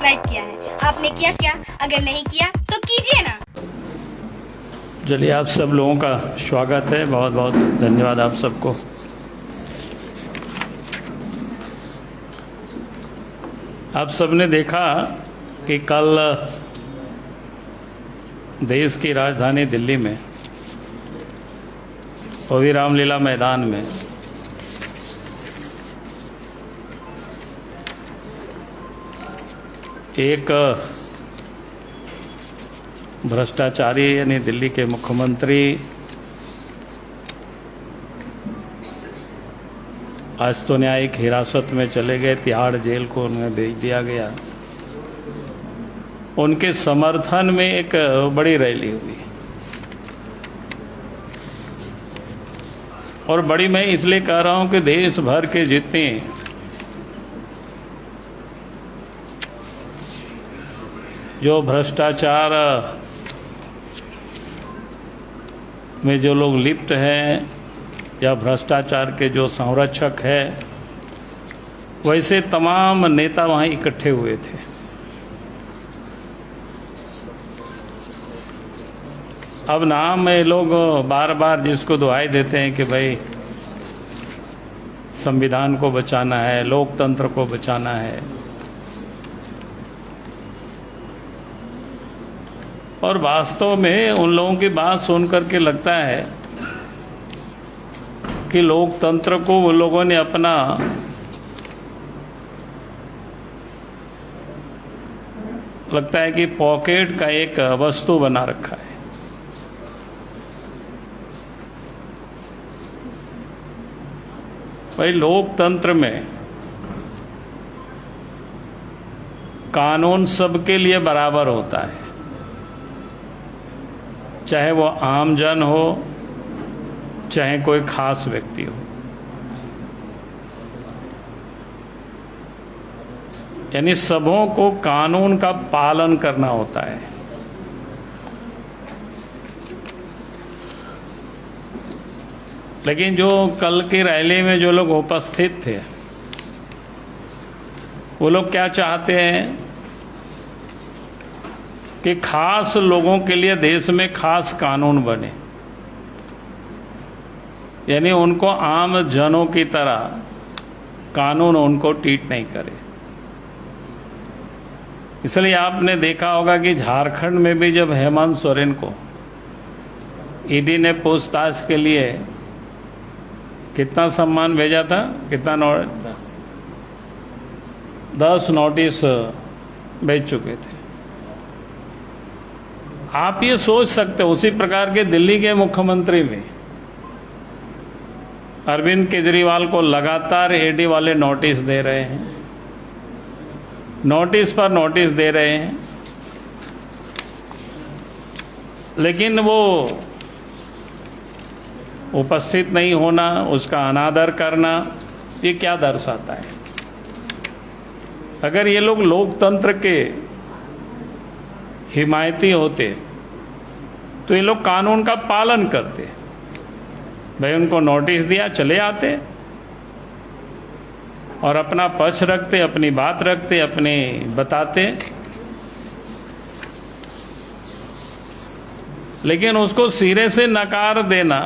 Subscribe किया है। आपने किया क्या? अगर नहीं किया तो कीजिए ना। चलिए, आप सब लोगों का स्वागत है। बहुत बहुत धन्यवाद आप सबको। आप सबने देखा कि कल देश की राजधानी दिल्ली में ओवी रामलीला मैदान में एक भ्रष्टाचारी यानी दिल्ली के मुख्यमंत्री आज तो न्यायिक हिरासत में चले गए, तिहाड़ जेल को उन्हें भेज दिया गया। उनके समर्थन में एक बड़ी रैली हुई, और बड़ी मैं इसलिए कह रहा हूं कि देश भर के जितने जो भ्रष्टाचार में जो लोग लिप्त हैं या भ्रष्टाचार के जो संरक्षक हैं, वैसे तमाम नेता वहाँ इकट्ठे हुए थे। अब नाम ये लोग बार बार जिसको दुहाई देते हैं कि भाई संविधान को बचाना है, लोकतंत्र को बचाना है, और वास्तव में उन लोगों की बात सुन करके लगता है कि लोकतंत्र को उन लोगों ने अपना लगता है कि पॉकेट का एक वस्तु बना रखा है। भाई, लोकतंत्र में कानून सबके लिए बराबर होता है, चाहे वो आम जन हो, चाहे कोई खास व्यक्ति हो। यानी सबों को कानून का पालन करना होता है। लेकिन जो कल की रैली में जो लोग उपस्थित थे, वो लोग क्या चाहते हैं कि खास लोगों के लिए देश में खास कानून बने, यानी उनको आम जनों की तरह कानून उनको ट्रीट नहीं करे। इसलिए आपने देखा होगा कि झारखंड में भी जब हेमंत सोरेन को ईडी ने पूछताछ के लिए कितना सम्मान भेजा था, कितना 10 नोटिस भेज चुके थे। आप ये सोच सकते हो, उसी प्रकार के दिल्ली के मुख्यमंत्री में अरविंद केजरीवाल को लगातार ईडी वाले नोटिस दे रहे हैं, नोटिस पर नोटिस दे रहे हैं, लेकिन वो उपस्थित नहीं होना, उसका अनादर करना, ये क्या दर्शाता है? अगर ये लोग लोकतंत्र के हिमायती होते तो ये लोग कानून का पालन करते। भाई, उनको नोटिस दिया, चले आते और अपना पक्ष रखते, अपनी बात रखते, अपने बताते। लेकिन उसको सिरे से नकार देना,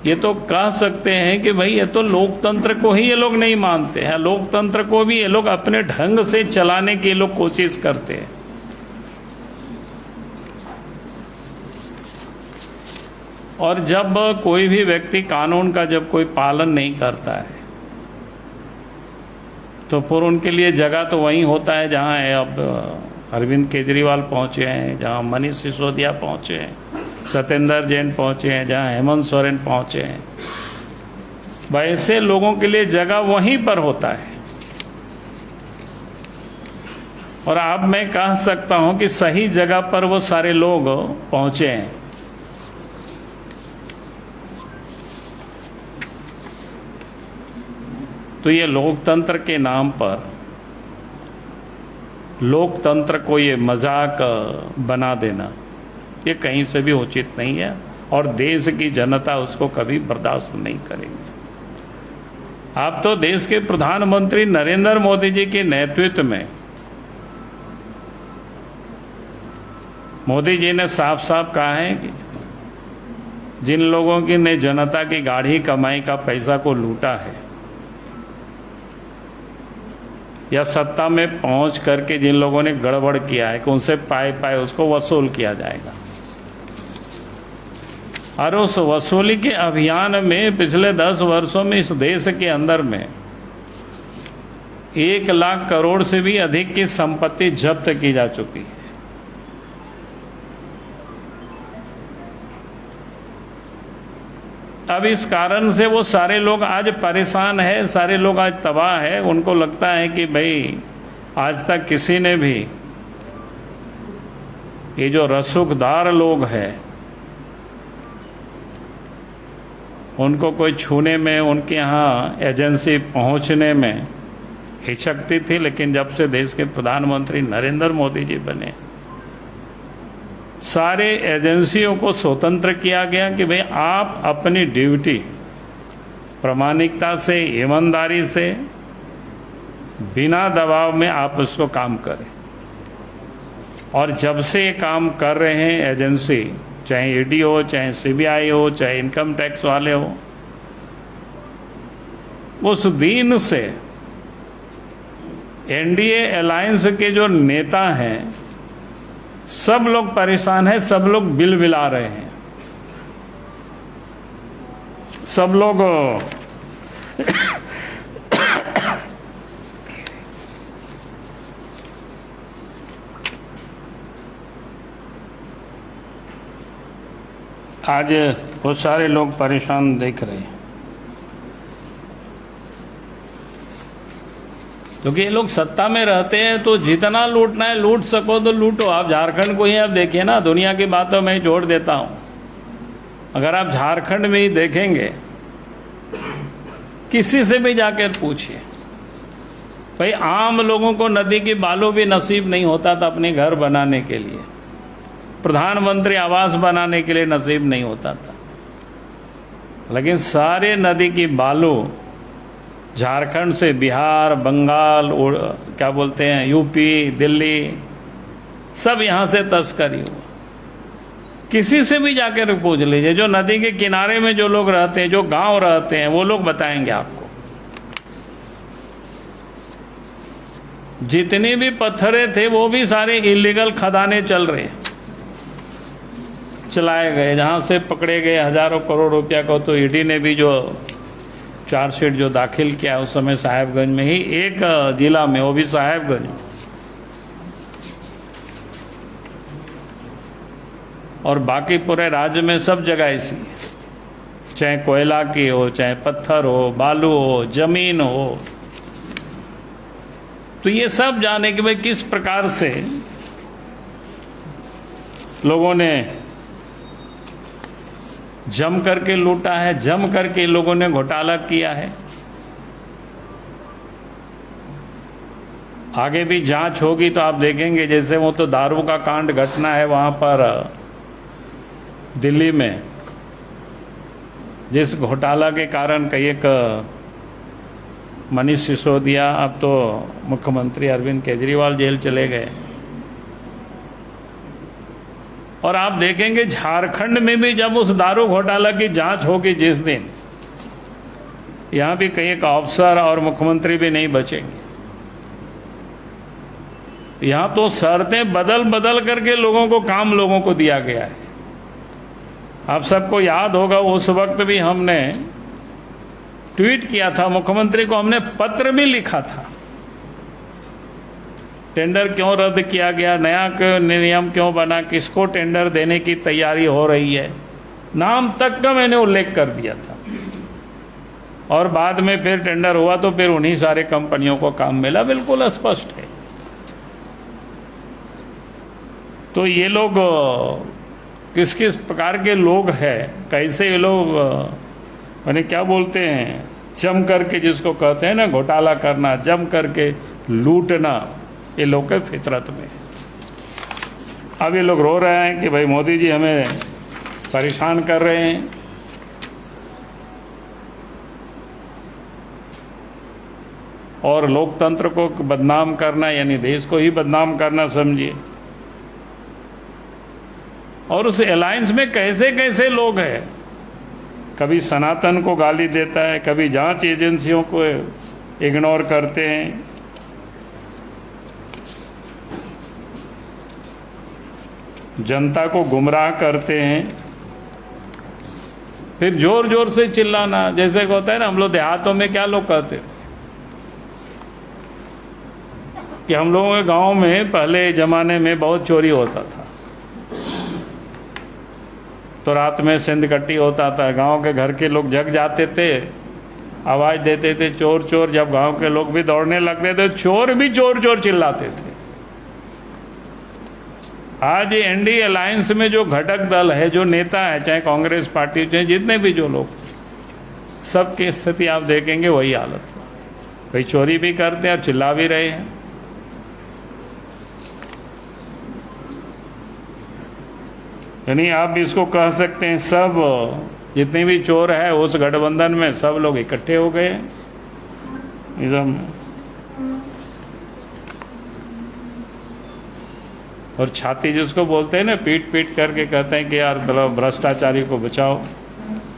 ये तो कह सकते हैं कि भाई ये तो लोकतंत्र को ही ये लोग नहीं मानते हैं। लोकतंत्र को भी ये लोग अपने ढंग से चलाने की ये लोग कोशिश करते हैं। और जब कोई भी व्यक्ति कानून का जब कोई पालन नहीं करता है, तो फिर उनके लिए जगह तो वहीं होता है जहां है अब अरविंद केजरीवाल पहुंचे हैं, जहां मनीष सिसोदिया पहुंचे हैं, सत्येंद्र जैन पहुंचे हैं, जहां हेमंत सोरेन पहुंचे हैं। वैसे लोगों के लिए जगह वहीं पर होता है। और अब मैं कह सकता हूं कि सही जगह पर वो सारे लोग पहुंचे हैं। तो ये लोकतंत्र के नाम पर लोकतंत्र को ये मजाक बना देना, ये कहीं से भी उचित नहीं है, और देश की जनता उसको कभी बर्दाश्त नहीं करेगी। आप तो देश के प्रधानमंत्री नरेंद्र मोदी जी के नेतृत्व में मोदी जी ने साफ साफ कहा है कि जिन लोगों की ने जनता की गाढ़ी कमाई का पैसा को लूटा है या सत्ता में पहुंच करके जिन लोगों ने गड़बड़ किया है कि उनसे पाए उसको वसूल किया जाएगा। और उस वसूली के अभियान में पिछले 10 वर्षों में इस देश के अंदर में 1 लाख करोड़ से भी अधिक की संपत्ति जब्त की जा चुकी है। अब इस कारण से वो सारे लोग आज परेशान है, सारे लोग आज तबाह है। उनको लगता है कि भाई आज तक किसी ने भी ये जो रसूखदार लोग हैं उनको कोई छूने में, उनके यहाँ एजेंसी पहुँचने में हिचकती थी, लेकिन जब से देश के प्रधानमंत्री नरेंद्र मोदी जी बने सारे एजेंसियों को स्वतंत्र किया गया कि भाई आप अपनी ड्यूटी प्रामाणिकता से, ईमानदारी से, बिना दबाव में आप उसको काम करें। और जब से ये काम कर रहे हैं एजेंसी, चाहे ईडी हो, चाहे सीबीआई हो, चाहे इनकम टैक्स वाले हो, उस दिन से एनडीए अलायंस के जो नेता हैं सब लोग परेशान हैं, सब लोग बिलबिला रहे हैं, सब लोग आज बहुत सारे लोग परेशान देख रहे हैं क्योंकि ये लोग सत्ता में रहते हैं तो जितना लूटना है लूट सको तो लूटो। आप झारखंड को ही आप देखिए ना, दुनिया की बातों में ही जोड़ देता हूँ। अगर आप झारखंड में ही देखेंगे, किसी से भी जाकर पूछिए, भाई आम लोगों को नदी की बालू भी नसीब नहीं होता था अपने घर बनाने के लिए, प्रधानमंत्री आवास बनाने के लिए नसीब नहीं होता था, लेकिन सारे नदी की बालू झारखंड से बिहार, बंगाल, क्या बोलते हैं, यूपी, दिल्ली, सब यहाँ से तस्करी हुआ। किसी से भी जाकर पूछ लीजिए, जो नदी के किनारे में जो लोग रहते हैं, जो गांव रहते हैं, वो लोग बताएंगे आपको। जितनी भी पत्थरे थे वो भी सारे इलीगल खदाने चल रहे, चलाए गए, जहाँ से पकड़े गए हजारों करोड़ रुपया को। तो ईडी ने भी जो चार्जशीट जो दाखिल किया उस समय साहेबगंज में ही, एक जिला में, वो भी साहेबगंज, और बाकी पूरे राज्य में सब जगह ऐसी है, चाहे कोयला की हो, चाहे पत्थर हो, बालू हो, जमीन हो। तो ये सब जाने कि भाई किस प्रकार से लोगों ने जम करके लूटा है, जम करके लोगों ने घोटाला किया है। आगे भी जांच होगी तो आप देखेंगे, जैसे वो तो दारू का कांड घटना है वहां पर दिल्ली में, जिस घोटाला के कारण कई एक मनीष सिसोदिया, अब तो मुख्यमंत्री अरविंद केजरीवाल जेल चले गए। और आप देखेंगे झारखंड में भी जब उस दारू घोटाला की जांच होगी जिस दिन, यहां भी कई एक अफसर और मुख्यमंत्री भी नहीं बचेंगे। यहां तो शर्तें बदल बदल करके लोगों को काम लोगों को दिया गया है। आप सबको याद होगा उस वक्त भी हमने ट्वीट किया था, मुख्यमंत्री को हमने पत्र भी लिखा था, टेंडर क्यों रद्द किया गया, नया नियम क्यों बना, किसको टेंडर देने की तैयारी हो रही है, नाम तक का मैंने उल्लेख कर दिया था। और बाद में फिर टेंडर हुआ तो फिर उन्हीं सारे कंपनियों को काम मिला, बिल्कुल स्पष्ट है। तो ये लोग किस किस प्रकार के लोग हैं, कैसे ये लोग मैंने क्या बोलते हैं, जम करके, जिसको कहते हैं ना घोटाला करना, जम करके लूटना, ये लोग के फितरत में। अब ये लोग रो रहे हैं कि भाई मोदी जी हमें परेशान कर रहे हैं। और लोकतंत्र को बदनाम करना यानी देश को ही बदनाम करना समझिए। और उस अलायंस में कैसे कैसे लोग हैं, कभी सनातन को गाली देता है, कभी जांच एजेंसियों को इग्नोर करते हैं, जनता को गुमराह करते हैं, फिर जोर जोर से चिल्लाना। जैसे होता है ना, हम लोग देहातों में क्या लोग कहते कि हम लोगों के गांव में पहले जमाने में बहुत चोरी होता था, तो रात में सिंधकट्टी होता था, गांव के घर के लोग जग जाते थे, आवाज देते थे चोर चोर। जब गांव के लोग भी दौड़ने लगते थे, चोर भी चोर चोर चिल्लाते थे। आज एनडीए अलायंस में जो घटक दल है, जो नेता है, चाहे कांग्रेस पार्टी, चाहे जितने भी जो लोग, सबकी स्थिति आप देखेंगे वही हालत है। भाई चोरी भी करते हैं और चिल्ला भी रहे हैं। यानी आप इसको कह सकते हैं सब जितने भी चोर है उस गठबंधन में सब लोग इकट्ठे हो गए एकदम। और छाती जिसको बोलते हैं ना, पीट पीट करके कहते हैं कि यार भ्रष्टाचारी को बचाओ।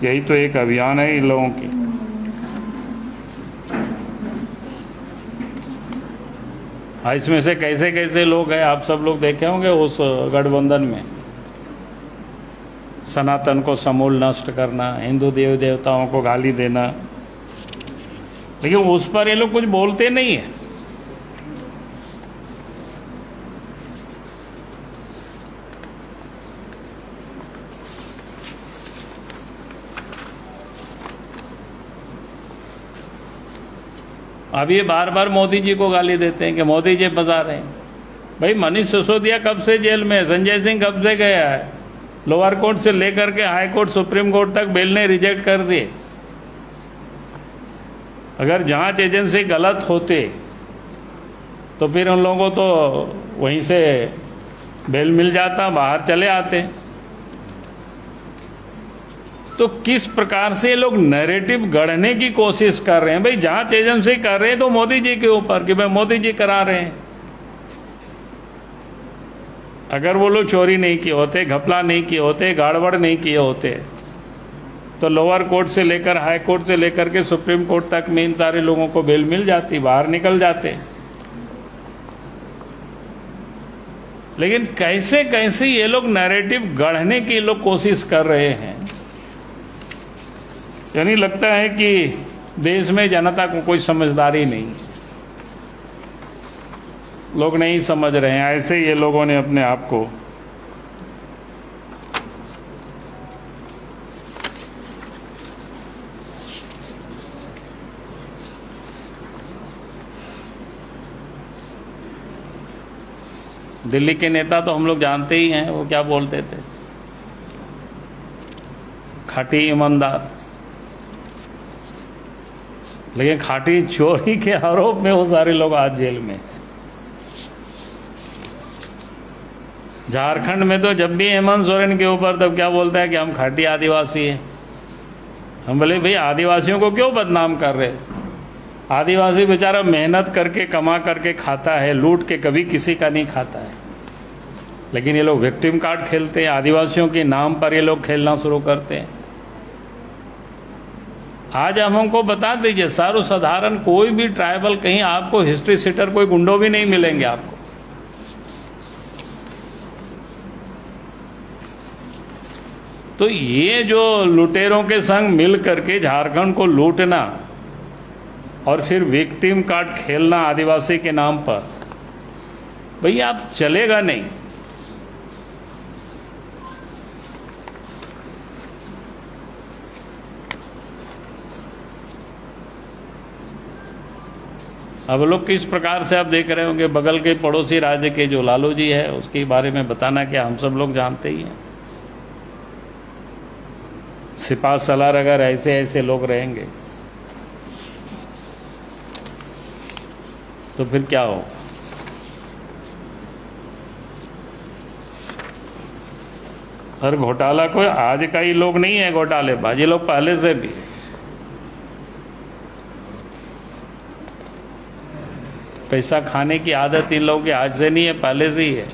यही तो एक अभियान है इन लोगों की। इसमें से कैसे कैसे लोग हैं आप सब लोग देखे होंगे उस गठबंधन में। सनातन को समूल नष्ट करना, हिंदू देव देवताओं को गाली देना, लेकिन उस पर ये लोग कुछ बोलते नहीं है। अब ये बार बार मोदी जी को गाली देते हैं कि मोदी जी बजा रहे हैं। भाई मनीष सिसोदिया कब से जेल में है, संजय सिंह कब से गया है, लोअर कोर्ट से लेकर के हाई कोर्ट सुप्रीम कोर्ट तक बेल ने रिजेक्ट कर दिए। अगर जांच एजेंसी गलत होते तो फिर उन लोगों को तो वहीं से बेल मिल जाता, बाहर चले आते। तो किस प्रकार से ये लोग नैरेटिव गढ़ने की कोशिश कर रहे हैं। भाई जांच एजेंसी कर रहे हैं तो मोदी जी के ऊपर कि भाई मोदी जी करा रहे हैं। अगर वो लोग चोरी नहीं किए होते, घपला नहीं किए होते, गड़बड़ नहीं किए होते, तो लोअर कोर्ट से लेकर हाई कोर्ट से लेकर के सुप्रीम कोर्ट तक में इन सारे लोगों को बेल मिल जाती, बाहर निकल जाते। लेकिन कैसे कैसे ये लोग नैरेटिव गढ़ने की लोग कोशिश कर रहे हैं। यानी लगता है कि देश में जनता को कोई समझदारी नहीं, लोग नहीं समझ रहे हैं। ऐसे ये लोगों ने अपने आप को दिल्ली के नेता तो हम लोग जानते ही हैं, वो क्या बोलते थे, खाटी ईमानदार। लेकिन खाटी चोरी के आरोप में वो सारे लोग आज जेल में। झारखंड में तो जब भी हेमंत सोरेन के ऊपर तब क्या बोलता है कि हम खाटी आदिवासी हैं। हम बोले भाई आदिवासियों को क्यों बदनाम कर रहे। आदिवासी बेचारा मेहनत करके कमा करके खाता है, लूट के कभी किसी का नहीं खाता है। लेकिन ये लोग विक्टिम कार्ड खेलते हैं, आदिवासियों के नाम पर ये लोग खेलना शुरू करते हैं। आज हम हमको बता दीजिए, सर्वसाधारण कोई भी ट्राइबल कहीं आपको हिस्ट्री सीटर कोई गुंडो भी नहीं मिलेंगे आपको। तो ये जो लुटेरों के संग मिल करके झारखंड को लूटना और फिर विक्टिम कार्ड खेलना आदिवासी के नाम पर, भैया आप चलेगा नहीं। अब लोग किस प्रकार से आप देख रहे होंगे, बगल के पड़ोसी राज्य के जो लालू जी है उसके बारे में बताना क्या, हम सब लोग जानते ही हैं। सिपा सलार अगर ऐसे ऐसे लोग रहेंगे तो फिर क्या हो। हर घोटाला कोई आज का ही लोग नहीं है घोटालेबाज, ये लोग पहले से भी। पैसा खाने की आदत इन लोगों की आज से नहीं है, पहले से ही है।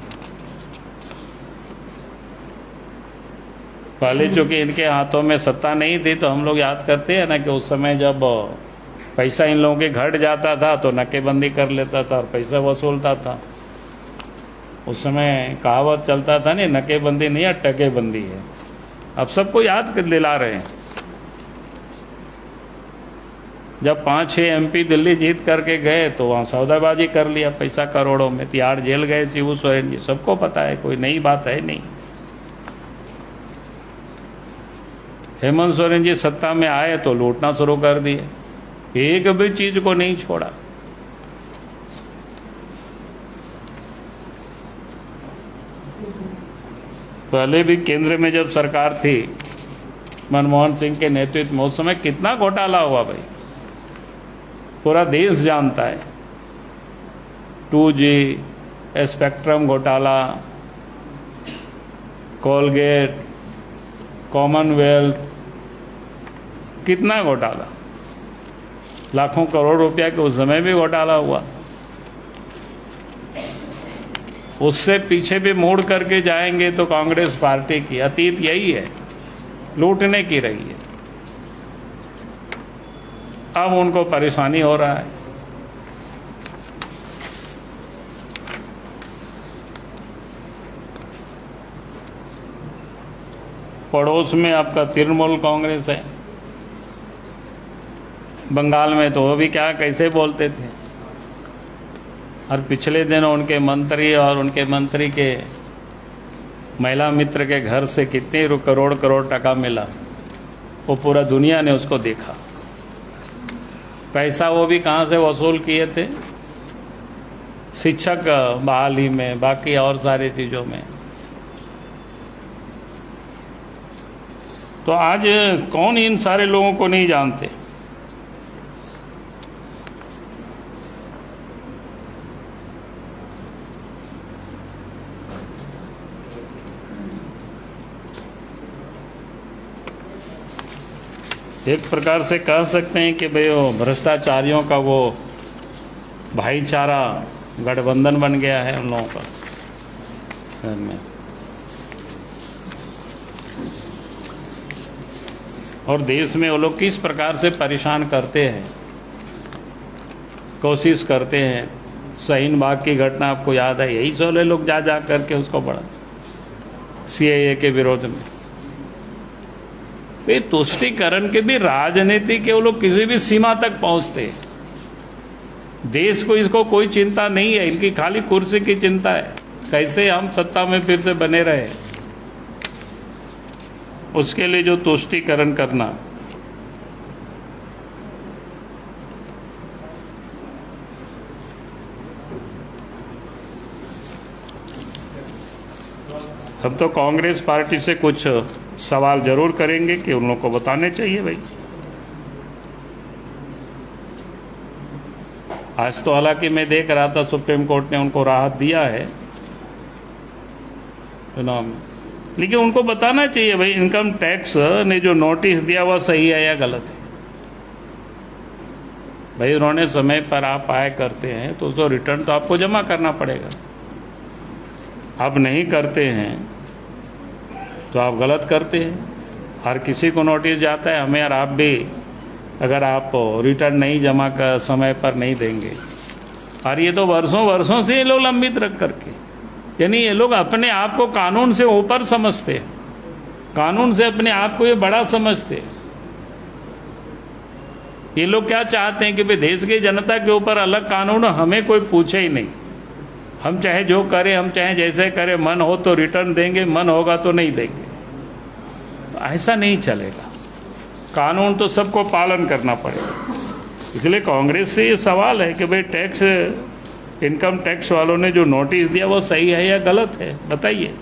पहले चूंकि इनके हाथों में सत्ता नहीं थी तो हम लोग याद करते हैं ना कि उस समय जब पैसा इन लोगों के घट जाता था तो नाकेबंदी कर लेता था और पैसा वसूलता था। उस समय कहावत चलता था नहीं, नकेबंदी नहीं है टकेबंदी है। अब सबको याद दिला रहे हैं। जब 5-6 MP दिल्ली जीत करके गए तो वहाँ सौदाबाजी कर लिया पैसा करोड़ों में, तिहाड़ जेल गए शिबू सोरेन जी, सबको पता है, कोई नई बात है नहीं। हेमंत सोरेन जी सत्ता में आए तो लूटना शुरू कर दिए, एक भी चीज को नहीं छोड़ा। पहले भी केंद्र में जब सरकार थी मनमोहन सिंह के नेतृत्व में, उस समय कितना घोटाला हुआ भाई, पूरा देश जानता है। 2G स्पेक्ट्रम घोटाला, कोलगेट, कॉमनवेल्थ, कितना घोटाला, लाखों करोड़ रुपया के उस समय भी घोटाला हुआ। उससे पीछे भी मुड़ करके जाएंगे तो कांग्रेस पार्टी की अतीत यही है, लूटने की रही है। अब उनको परेशानी हो रहा है। पड़ोस में आपका तृणमूल कांग्रेस है, बंगाल में तो वो भी क्या कैसे बोलते थे। और पिछले दिनों उनके मंत्री और उनके मंत्री के महिला मित्र के घर से कितने करोड़ टका मिला, वो पूरा दुनिया ने उसको देखा। पैसा वो भी कहाँ से वसूल किए थे, शिक्षक बहाली में, बाकी और सारी चीज़ों में। तो आज कौन इन सारे लोगों को नहीं जानते। एक प्रकार से कह सकते हैं कि भाई वो भ्रष्टाचारियों का वो भाईचारा गठबंधन बन गया है उन लोगों का घर में। और देश में वो लोग किस प्रकार से परेशान करते हैं, कोशिश करते हैं। शाहीन बाग की घटना आपको याद है, यही 16 लोग जा करके उसको बढ़ा CAA के विरोध में। वे तुष्टीकरण के भी राजनीति के वो लोग किसी भी सीमा तक पहुंचते हैं। देश को इसको कोई चिंता नहीं है, इनकी खाली कुर्सी की चिंता है, कैसे हम सत्ता में फिर से बने रहे। उसके लिए जो तुष्टीकरण करना, हम तो कांग्रेस पार्टी से कुछ सवाल जरूर करेंगे कि उन लोगों को बताने चाहिए भाई। आज तो हालांकि मैं देख रहा था सुप्रीम कोर्ट ने उनको राहत दिया है चुनाव में, लेकिन उनको बताना चाहिए भाई इनकम टैक्स ने जो नोटिस दिया वह सही है या गलत है। भाई उन्होंने समय पर आप आए करते हैं तो उसको रिटर्न तो आपको जमा करना पड़ेगा। आप नहीं करते हैं तो आप गलत करते हैं। हर किसी को नोटिस जाता है, हमें और आप भी, अगर आप रिटर्न नहीं जमा कर समय पर नहीं देंगे। और ये तो वर्षों से ये लोग लंबित रख करके, यानी ये लोग अपने आप को कानून से ऊपर समझते हैं, कानून से अपने आप को ये बड़ा समझते हैं। ये लोग क्या चाहते हैं कि भाई देश की जनता के ऊपर अलग कानून, हमें कोई पूछे ही नहीं, हम चाहे जो करें, हम चाहे जैसे करें, मन हो तो रिटर्न देंगे, मन होगा तो नहीं देंगे। तो ऐसा नहीं चलेगा, कानून तो सबको पालन करना पड़ेगा। इसलिए कांग्रेस से ये सवाल है कि भाई टैक्स, इनकम टैक्स वालों ने जो नोटिस दिया वो सही है या गलत है, बताइए।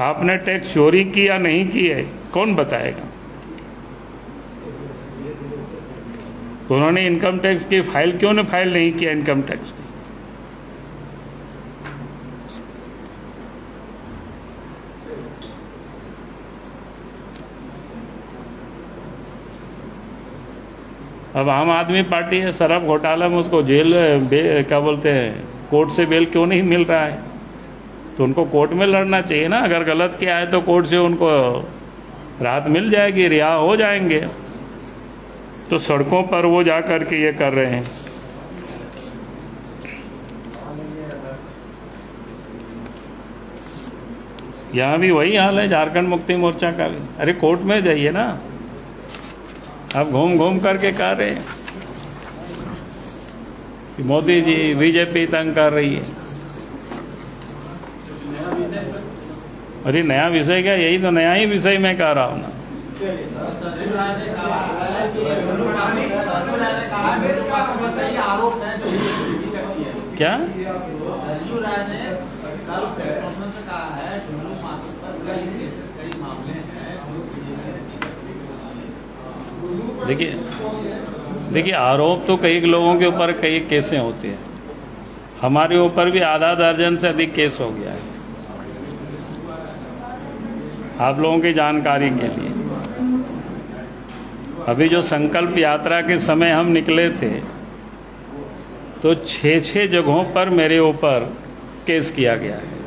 आपने टैक्स चोरी की या नहीं की है, कौन बताएगा। उन्होंने इनकम टैक्स की फाइल क्यों ने फाइल नहीं किया इनकम टैक्स की। अब आम आदमी पार्टी है, शराब घोटाला में उसको जेल क्या बोलते हैं, कोर्ट से बेल क्यों नहीं मिल रहा है? तो उनको कोर्ट में लड़ना चाहिए ना। अगर गलत किया है तो कोर्ट से उनको राहत मिल जाएगी, रिहा हो जाएंगे। तो सड़कों पर वो जा कर के ये कर रहे हैं। यहाँ भी वही हाल है झारखंड मुक्ति मोर्चा का भी। अरे कोर्ट में जाइए ना, आप घूम घूम करके कह रहे हैं कि मोदी जी बीजेपी तंग कर रही है। अरे नया विषय क्या, यही तो नया ही विषय मैं कह रहा हूँ ना। क्या देखिए आरोप तो कई लोगों के ऊपर कई केसें होती हैं। हमारे ऊपर भी आधा दर्जन से अधिक केस हो गया है। आप लोगों की जानकारी के लिए, अभी जो संकल्प यात्रा के समय हम निकले थे तो 6 जगहों पर मेरे ऊपर केस किया गया है।